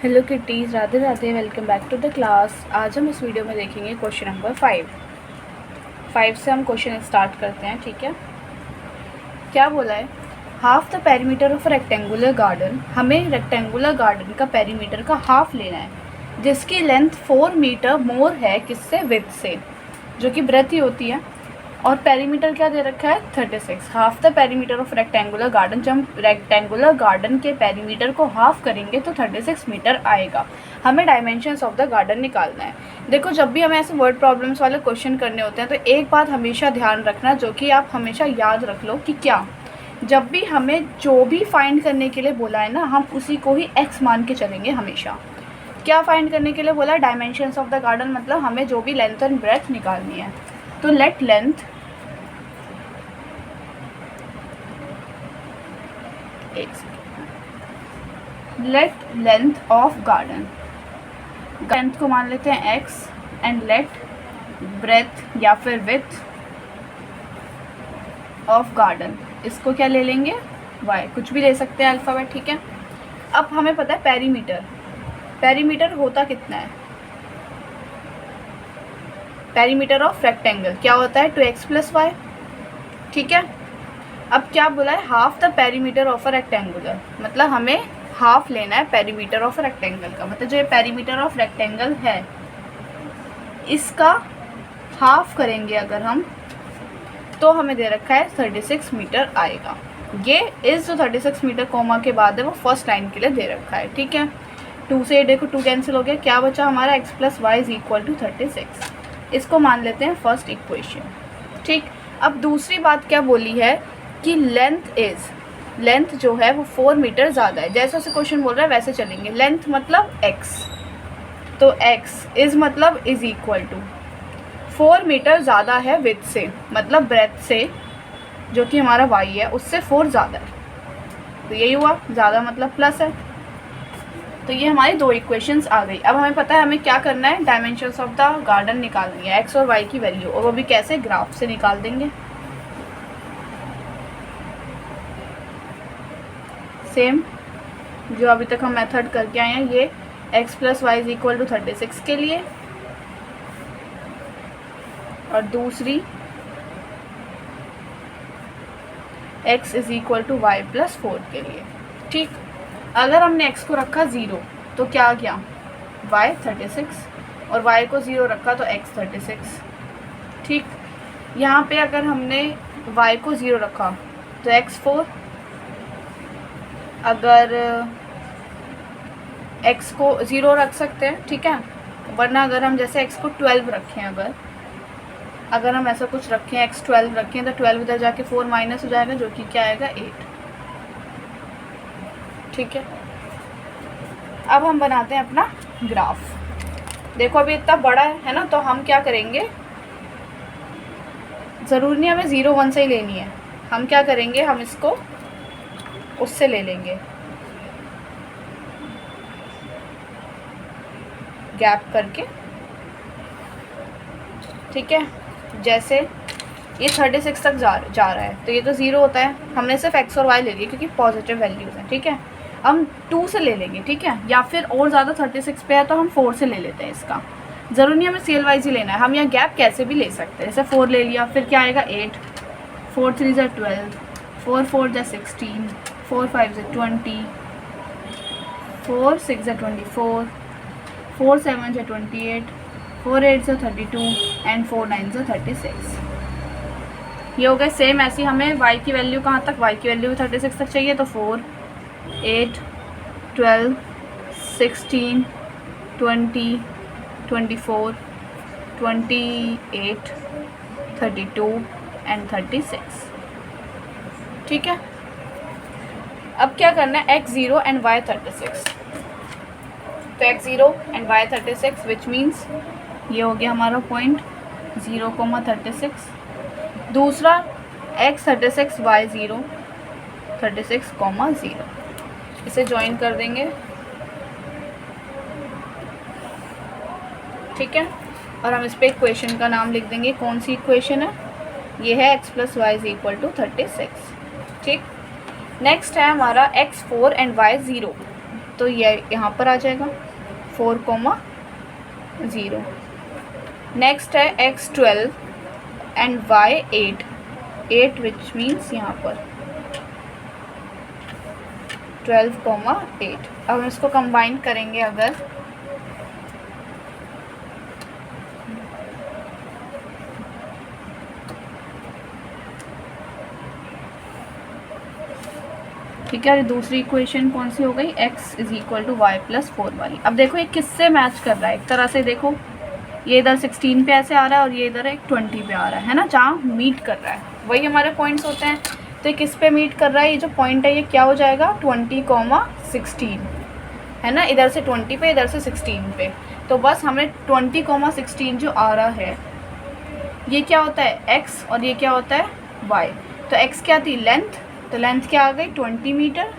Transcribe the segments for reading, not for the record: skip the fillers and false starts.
Hello kitties, Radhe Radhe. Welcome back to the class. आज हम इस वीडियो में देखेंगे क्वेश्चन नंबर 5 से हम क्वेश्चन स्टार्ट करते हैं। ठीक है, क्या बोला है? Half the perimeter of rectangular garden. हमें रेक्टेंगुलर गार्डन का पेरीमीटर का हाफ लेना है, जिसकी लेंथ 4 मीटर मोर है किससे? विड्थ से, जो कि ब्रेथ ही होती है। और पेरीमीटर क्या दे रखा है? 36। Half the perimeter of rectangular garden. जब हम रेक्टेंगुलर गार्डन के पेरीमीटर को हाफ करेंगे तो 36 मीटर आएगा। हमें डायमेंशंस ऑफ द गार्डन निकालना है। देखो, जब भी हमें ऐसे वर्ड प्रॉब्लम्स वाले क्वेश्चन करने होते हैं तो एक बात हमेशा ध्यान रखना, जो कि आप हमेशा याद रख लो कि क्या, जब भी हमें जो भी फाइंड करने के लिए बोला है ना, हम उसी को ही एक्स मान के चलेंगे हमेशा। क्या फाइंड करने के लिए बोला है? डायमेंशंस ऑफ द गार्डन, मतलब हमें जो भी लेंथ एंड ब्रेथ निकालनी है। तो late length of garden, length को मान लेते हैं x, एंड लेट ब्रेथ या फिर विड्थ ऑफ गार्डन, इसको क्या ले लेंगे? y, कुछ भी ले सकते हैं अल्फ़ाबेट। ठीक है, अब हमें पता है पेरीमीटर होता कितना है? पेरीमीटर ऑफ रेक्टेंगल क्या होता है? 2x + y। ठीक है, अब क्या बोला है? Half the perimeter of a rectangular, मतलब हमें हाफ लेना है पेरीमीटर ऑफ रेक्टेंगल का। मतलब जो ये पेरीमीटर ऑफ रेक्टेंगल है, इसका हाफ करेंगे अगर हम, तो हमें दे रखा है 36 मीटर आएगा। ये इस जो 36 मीटर कोमा के बाद है वो फर्स्ट लाइन के लिए दे रखा है। ठीक है, 2 से देखो 2 कैंसिल हो गया, क्या बचा हमारा? x + y = 36। इसको मान लेते हैं फर्स्ट इक्वेशन। ठीक, अब दूसरी बात क्या बोली है कि लेंथ जो है वो 4 मीटर ज़्यादा है। जैसे से क्वेश्चन बोल रहा है वैसे चलेंगे। लेंथ मतलब x, तो x इज़ मतलब इज़ इक्वल टू 4 मीटर ज़्यादा है विड्थ से, मतलब ब्रेथ से, जो कि हमारा y है उससे 4 ज़्यादा है। तो यही हुआ, ज़्यादा मतलब प्लस है। तो ये हमारी 2 इक्वेशंस आ गई। अब हमें पता है हमें क्या करना है, डायमेंशंस ऑफ द गार्डन निकालनी है, x और y की वैल्यू, और वो भी कैसे? ग्राफ से निकाल देंगे। सेम जो अभी तक हम मेथड करके आए हैं, ये x + y = 36 के लिए, और दूसरी x = y + 4 के लिए। ठीक, अगर हमने x को रखा 0 तो क्या आ गया? y 36, और y को 0 रखा तो x 36। ठीक, यहाँ पे अगर हमने y को 0 रखा तो x 4, अगर x को 0 रख सकते हैं। ठीक है, वरना अगर हम जैसे x को 12 रखें, अगर हम ऐसा कुछ रखें, x 12 रखें, तो 12 इधर जाके 4 माइनस हो जाएगा, जो कि क्या आएगा? 8। ठीक है, अब हम बनाते हैं अपना ग्राफ। देखो अभी इतना बड़ा है ना, तो हम क्या करेंगे, ज़रूरी नहीं हमें 0 1 से ही लेनी है। हम क्या करेंगे, हम इसको उससे ले लेंगे, गैप करके। ठीक है, जैसे ये 36 तक जा रहा है, तो ये तो 0 होता है। हमने सिर्फ x और y ले लिए क्योंकि पॉजिटिव वैल्यूज़ हैं। ठीक है, हम 2 से ले लेंगे। ठीक है, या फिर और ज़्यादा 36 पे है तो हम 4 से ले लेते हैं। इसका ज़रूरी नहीं हमें CL वाइज ही लेना है, हम यहाँ गैप कैसे भी ले सकते हैं। जैसे 4 ले लिया, फिर क्या आएगा? 8, 4 3 = 12, 4 4 = 16, 4 5 = 20, 4 6 = 24, 4 7 = 28, 4 8 = 32, एंड 4 9 = 36। ये हो गए। सेम ऐसी हमें y की वैल्यू कहाँ तक? y की वैल्यू 36 तक चाहिए, तो 4 8 12 16 20 24 28 32 एंड 36। ठीक है, अब क्या करना है? x0 and y 36। तो x0 and y 36, which means ये हो गया हमारा पॉइंट 0, 36। दूसरा x 36 y 0, 36, 0। इसे ज्वाइन कर देंगे। ठीक है, और हम इस पर इक्वेशन का नाम लिख देंगे। कौन सी इक्वेशन है? ये है x + y = 36। ठीक, नेक्स्ट है हमारा x4 एंड y 0। तो ये यहाँ पर आ जाएगा 4,0। नेक्स्ट है x 12 and y 8 which means यहाँ पर 12,8। अब हम इसको कंबाइन करेंगे अगर, ठीक है। दूसरी इक्वेशन कौन सी हो गई, x = y+4 वाली। अब देखो ये किससे मैच कर रहा है, एक तरह से देखो ये इधर 16 पे ऐसे आ रहा है और ये इधर एक 20 पे आ रहा है ना, जहाँ मीट कर रहा है वही हमारे पॉइंट्स होते हैं। तो ये किस पे मीट कर रहा है, ये जो पॉइंट है ये क्या हो जाएगा 20,16 है ना, इधर से 20 पे इधर से 16 पे। तो बस हमें 20,16 जो आ रहा है ये क्या होता है x और ये क्या होता है y। तो x क्या थी लेंथ, तो लेंथ क्या आ गई 20 मीटर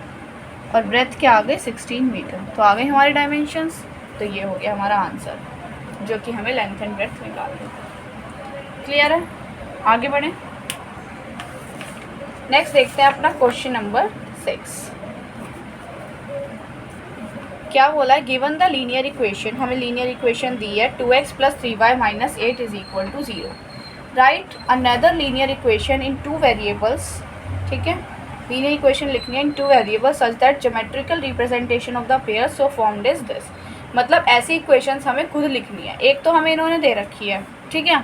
और ब्रेथ क्या आ गई 16 मीटर। तो आ गए हमारे डायमेंशंस। तो ये हो गया हमारा आंसर जो कि हमें लेंथ एंड ब्रेथ निकालनी है। क्लियर है, आगे बढ़ें। नेक्स्ट देखते हैं अपना क्वेश्चन नंबर 6। क्या बोला है, गिवन द लीनियर इक्वेशन, हमें लीनियर इक्वेशन दी है 2x + 3y - 8 = 0। Right another linear equation in 2 variables. ठीक है, लीनियर इक्वेशन लिखनी है इन 2 variables such that geometrical representation of the pair so formed is this. मतलब ऐसी इक्वेशंस हमें खुद लिखनी है। एक तो हमें इन्होंने दे रखी है, ठीक है।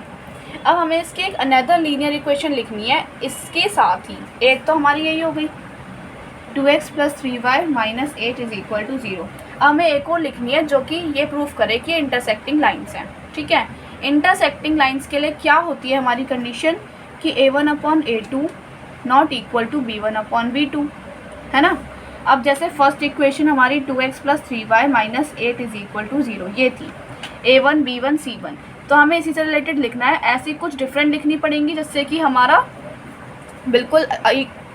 अब हमें इसकी एक अनदर लीनियर इक्वेशन लिखनी है इसके साथ ही। एक तो हमारी यही हो गई 2x + 3y - 8 = 0। अब हमें एक और लिखनी है जो कि ये प्रूफ करे कि इंटरसेक्टिंग लाइंस हैं। ठीक है, इंटरसेक्टिंग लाइंस के लिए क्या होती है हमारी कंडीशन कि a1/a2 not equal to b1/b2, है ना। अब जैसे फर्स्ट इक्वेशन हमारी 2x + 3y - 8 = 0 ये थी a1 b1 c1। तो हमें इसी से रिलेटेड लिखना है, ऐसी कुछ डिफरेंट लिखनी पड़ेंगी जिससे कि हमारा बिल्कुल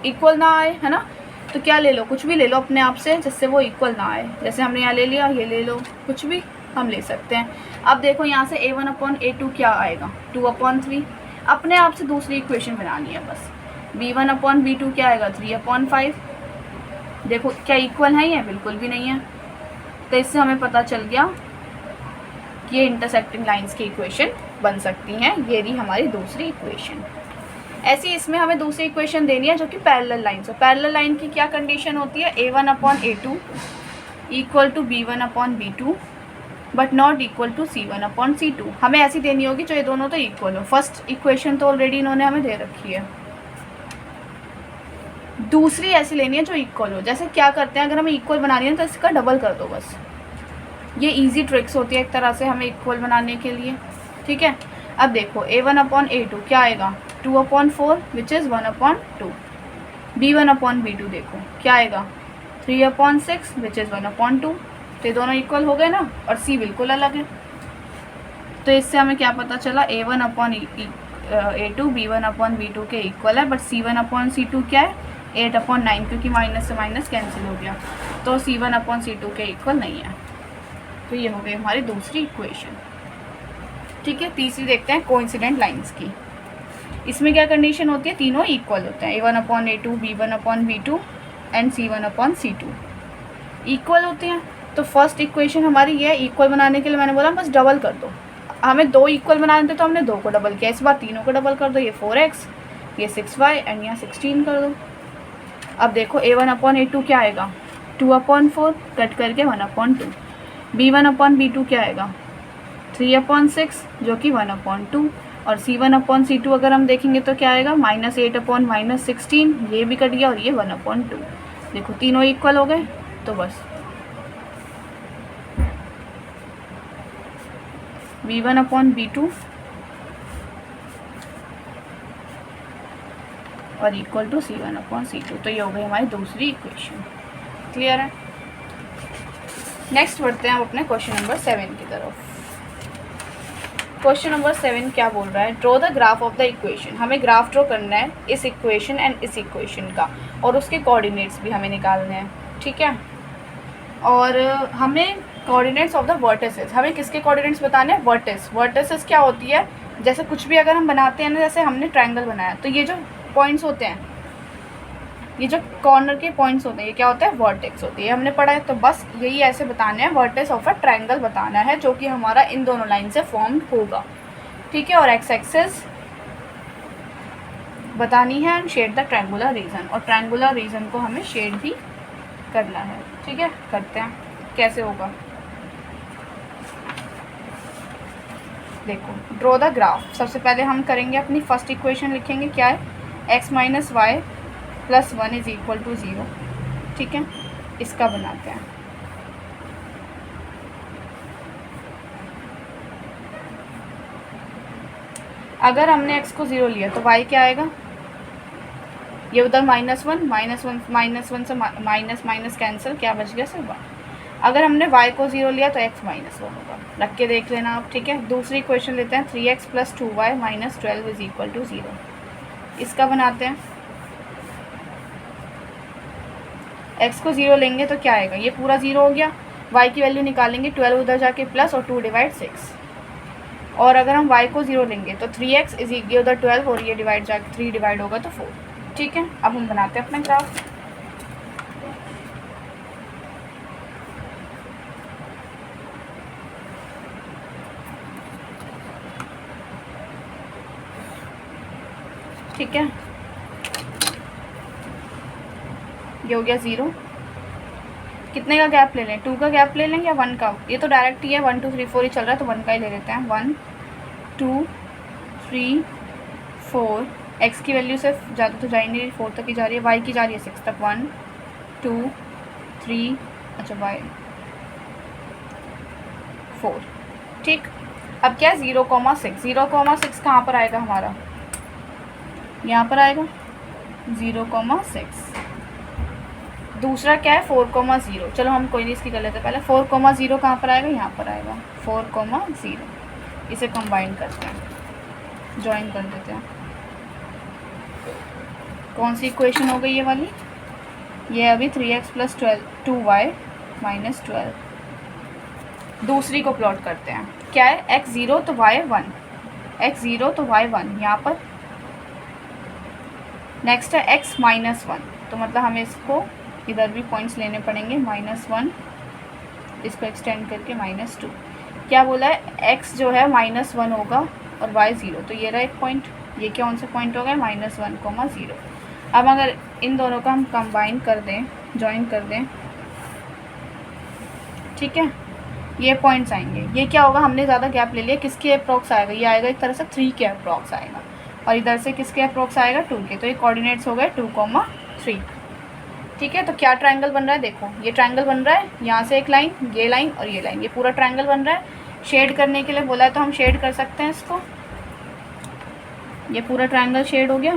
इक्वल ना आए, है ना। तो क्या ले लो, कुछ भी ले लो अपने आप से जिससे वो इक्वल ना आए। जैसे हमने यहाँ ले लिया, ये ले लो, कुछ भी हम ले सकते हैं। अब देखो यहाँ से a1/a2 क्या आएगा 2/3। अपने आप से दूसरी इक्वेशन बनानी है बस। b1/b2 क्या आएगा 3/5। देखो क्या इक्वल है ये, बिल्कुल भी नहीं है। तो इससे हमें पता चल गया कि ये इंटरसेक्टिंग लाइंस की इक्वेशन बन सकती हैं। ये रही हमारी दूसरी इक्वेशन। ऐसी इसमें हमें दूसरी इक्वेशन देनी है जो कि पैरेलल लाइंस हो। पैरेलल लाइन की क्या कंडीशन होती है, a1/a2 = b1/b2 but not equal to c1/c2। हमें ऐसी देनी होगी जो ये दोनों तो इक्वल हो। फर्स्ट इक्वेशन तो ऑलरेडी इन्होंने हमें दे रखी है, दूसरी ऐसी लेनी है जो इक्वल हो। जैसे क्या करते हैं, अगर हमें इक्वल बनानी है तो इसका डबल कर दो बस। ये इजी ट्रिक्स होती है एक तरह से हमें इक्वल बनाने के लिए। ठीक है, अब देखो a1/a2 क्या आएगा 2/4 विच इज़ 1/2। b1/b2 देखो क्या आएगा 3/6 विच इज़ 1/2। तो ये दोनों इक्वल हो गए ना, और c बिल्कुल अलग है। तो इससे हमें क्या पता चला, a1/a2 b1/b2 के इक्वल है, बट c1/c2 क्या है 8/9, क्योंकि माइनस से माइनस कैंसिल हो गया। तो c1/c2 के इक्वल नहीं है। तो ये हो गई हमारी दूसरी इक्वेशन। ठीक है, तीसरी देखते हैं कोइंसिडेंट लाइंस की। इसमें क्या कंडीशन होती है, तीनों इक्वल होते हैं a1/a2 b1/b2 and c1/c2 equal होते हैं। तो फर्स्ट इक्वेशन हमारी ये इक्वल बनाने के लिए मैंने बोला बस डबल कर दो। हमें 2 इक्वल बनाने थे तो हमने 2 को डबल किया, इस बार तीनों को डबल कर दो। ये 4x, ये 6y एंड यहाँ 16 कर दो। अब देखो a1/a2 क्या आएगा 2/4 कट करके 1/2। b1/b2 क्या आएगा 3/6 जो कि 1/2। और c1/c2 अगर हम देखेंगे तो क्या आएगा -8/-16, ये भी कट गया और ये 1/2। देखो तीनों इक्वल हो गए। तो बस b1/b2 और इक्वल टू c1/c2। तो ये हो गई हमारी दूसरी इक्वेशन। क्लियर है। नेक्स्ट बढ़ते हैं हम अपने क्वेश्चन नंबर 7 की तरफ। क्वेश्चन नंबर 7 क्या बोल रहा है, draw the graph of the equation. हमें ग्राफ ड्रॉ करना है इस इक्वेशन एंड इस इक्वेशन का, और उसके कोऑर्डिनेट्स भी हमें निकालने हैं। ठीक है, और हमें कोऑर्डिनेट्स ऑफ द वर्टिसेस, हमें किसके कोऑर्डिनेट्स बताने हैं, वर्टिसेस क्या होती है, जैसे कुछ भी अगर हम बनाते हैं ना, जैसे हमने ट्रायंगल बनाया तो ये जो पॉइंट्स होते हैं ये जो कॉर्नर के पॉइंट्स होते हैं ये क्या होता है, वर्टेक्स होती है, हमने पढ़ा है। तो बस यही ऐसे बताना है, वर्टेक्स ऑफ अ ट्रायंगल बताना है जो कि हमारा इन दोनों लाइन से फॉर्म होगा, ठीक है। और एक्स एक्सिस बतानी है and shade the triangular region, और ट्रायंगुलर रीजन को हमें शेड भी करना है, ठीक है। करते हैं, कैसे होगा देखो। Draw the graph. सबसे पहले हम करेंगे अपनी फर्स्ट इक्वेशन, लिखेंगे क्या है, x minus Y plus 1 is equal to 0, ठीक है। इसका बनाते हैं। अगर हमने x को 0 लिया तो y क्या आएगा, ये उधर -1 -1 से माइनस माइनस कैंसिल, क्या बच गया सिर्फ 1। अगर हमने y को 0 लिया तो x -1 होगा, रख के देख लेना आप, ठीक है। दूसरी इक्वेशन लेते हैं, 3x plus 2y minus 12 is equal to 0, इसका बनाते हैं। x को 0 लेंगे तो क्या आएगा, ये पूरा 0 हो गया, y की वैल्यू निकालेंगे, 12 उधर जाके प्लस और 2 डिवाइड 6। और अगर हम y को 0 लेंगे तो 3x इज इक्वल उधर 12 और ये डिवाइड जाके 3 डिवाइड होगा तो 4, ठीक है। अब हम बनाते हैं अपना ग्राफ। ठीक है, ये हो गया 0। कितने का गैप ले लें, 2 का गैप ले लें या 1 का, ये तो डायरेक्ट ही है, 1 2 3 4 ही चल रहा है तो 1 का ही ले लेते हैं। 1 2 3 4, x की वैल्यू से ज़्यादा तो जा ही नहीं रही, 4 तक ही जा रही है, y की जा रही है 6 तक, 1 2 3, अच्छा y 4, ठीक। अब क्या है, 0,6, 0,6 कहाँ पर आएगा हमारा, यहाँ पर आएगा 0,6। दूसरा क्या है, 4,0, चलो हम कोई नहीं इसकी कर लेते हैं पहले। 4,0 कहाँ पर आएगा, यहाँ पर आएगा 4,0, इसे कंबाइन करते हैं, ज्वाइन कर देते हैं। कौन सी इक्वेशन हो गई ये वाली, ये अभी 3x प्लस 2y माइनस 12। दूसरी को प्लॉट करते हैं, क्या है, x 0 तो y 1, x 0 तो y 1 यहाँ पर। नेक्स्ट है x माइनस 1, तो मतलब हमें इसको इधर भी पॉइंट्स लेने पड़ेंगे, -1, इसको एक्सटेंड करके -2। क्या बोला है, x जो है -1 होगा और y 0, तो ये रहा एक पॉइंट, ये कौन सा पॉइंट हो गया, -1,0। अब अगर इन दोनों का हम कंबाइन कर दें, ज्वाइन कर दें, ठीक है, ये पॉइंट्स आएंगे। ये क्या होगा, हमने ज़्यादा गैप ले लिया, किसके अप्रॉक्स आएगा, ये आएगा एक तरह से 3 के अप्रॉक्स आएगा, और इधर से किसके अप्रॉक्स आएगा, 2 के, तो ये कोऑर्डिनेट्स हो गए 2,3, ठीक है। तो क्या ट्रायंगल बन रहा है, देखो ये ट्रायंगल बन रहा है, यहाँ से एक लाइन, ये लाइन और ये लाइन, ये पूरा ट्रायंगल बन रहा है। शेड करने के लिए बोला है तो हम शेड कर सकते हैं इसको, ये पूरा ट्रायंगल शेड हो गया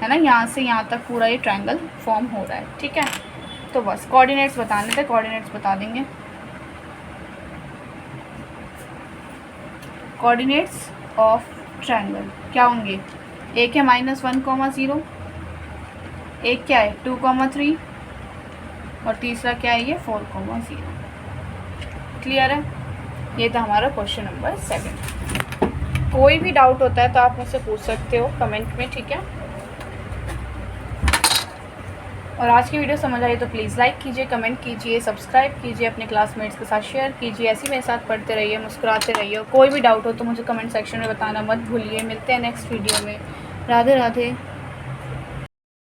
है ना, यहाँ से यहाँ तक पूरा ये ट्रायंगल फॉर्म हो रहा है, ठीक है। तो बस कोऑर्डिनेट्स बताने थे, कोऑर्डिनेट्स बता देंगे। कोऑर्डिनेट्स ऑफ ट्रायंगल क्या होंगे, एक है -1,0, एक क्या है 2,3, और तीसरा क्या है ये 4,0। क्लियर है, ये था हमारा क्वेश्चन नंबर 7। कोई भी डाउट होता है तो आप मुझसे पूछ सकते हो कमेंट में, ठीक है। और आज की वीडियो समझ आई तो प्लीज़ लाइक कीजिए, कमेंट कीजिए, सब्सक्राइब कीजिए, अपने क्लासमेट्स के साथ शेयर कीजिए, ऐसे मेरे साथ पढ़ते रहिए, मुस्कुराते रहिए। कोई भी डाउट हो तो मुझे कमेंट सेक्शन में बताना मत भूलिए। मिलते हैं नेक्स्ट वीडियो में। राधे राधे।